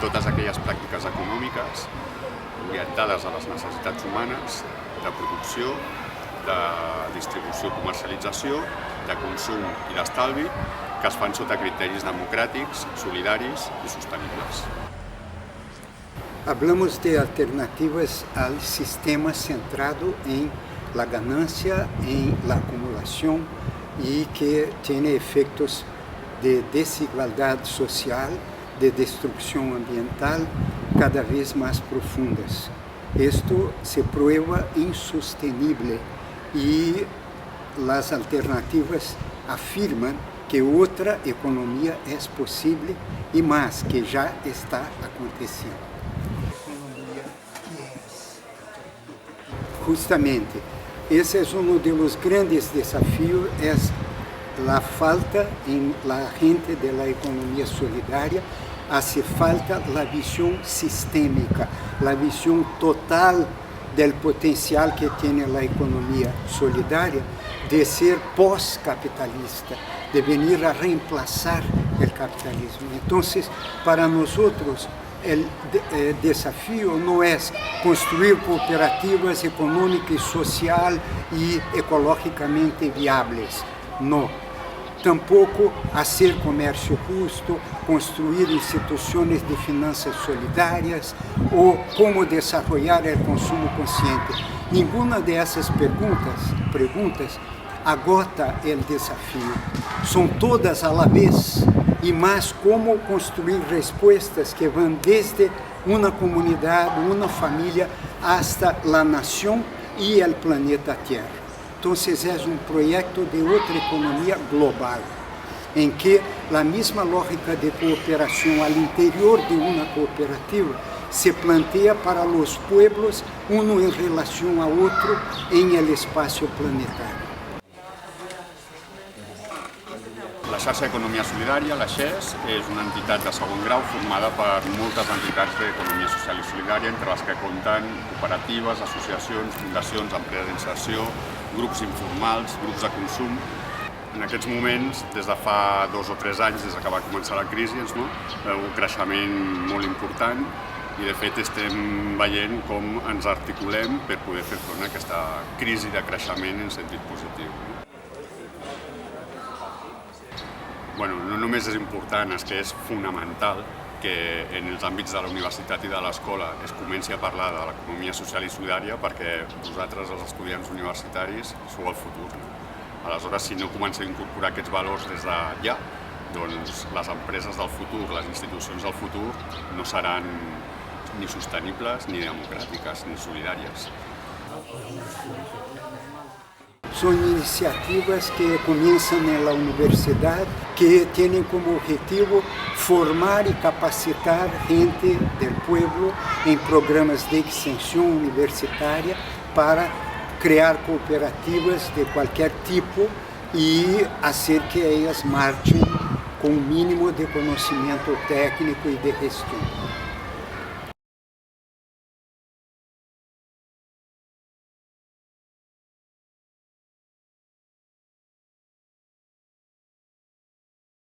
totes aquelles pràctiques econòmiques orientades a les necessitats humanes, de producció, de distribució i comercialització, de consum i d'estalvi, que es fan sota criteris democràtics, solidaris i sostenibles. Hablamos de alternativas al sistema centrado en la ganancia, en la acumulación y que tiene efectos de desigualdad social, de destrucción ambiental cada vez más profundas. Esto se prueba insostenible y las alternativas afirman que otra economía es posible y más, que ya está aconteciendo. Justamente, ese es uno de los grandes desafíos, es la falta en la gente de la economía solidaria. Hace falta la visión sistémica, la visión total del potencial que tiene la economía solidaria de ser post-capitalista, de venir a reemplazar el capitalismo. Entonces, para nosotros, el desafío no es construir cooperativas económicas y social y ecológicamente viables, no. Tampoco hacer comercio justo, construir instituciones de finanzas solidarias o cómo desarrollar el consumo consciente. Ninguna de esas preguntas agota el desafío. Son todas a la vez y más cómo construir respuestas que van desde una comunidad, una familia, hasta la nación y el planeta Tierra. Entonces es un proyecto de otra economía global, en que la misma lógica de cooperación al interior de una cooperativa se plantea para los pueblos, uno en relación a otro en el espacio planetario. La xarxa d'Economia Solidària, la XES, és una entitat de segon grau formada per moltes entitats d'economia social i solidària, entre les que compten cooperatives, associacions, fundacions, empreses d'inserció, grups informals, grups de consum. En aquests moments, des de fa 2 o 3 anys, des que va començar la crisi, un creixement molt important i de fet estem veient com ens articulem per poder fer front a aquesta crisi de creixement en sentit positiu. No només és important, és que és fonamental que en els àmbits de la universitat i de l'escola es comenci a parlar de l'economia social i solidària perquè vosaltres, els estudiants universitaris, sou el futur. Aleshores, si no comencem a incorporar aquests valors des de ja, doncs les empreses del futur, les institucions del futur, no seran ni sostenibles, ni democràtiques, ni solidàries. Son iniciativas que comienzan en la universidad, que tienen como objetivo formar y capacitar gente del pueblo en programas de extensión universitaria para crear cooperativas de cualquier tipo y hacer que ellas marchen con un mínimo de conocimiento técnico y de gestión.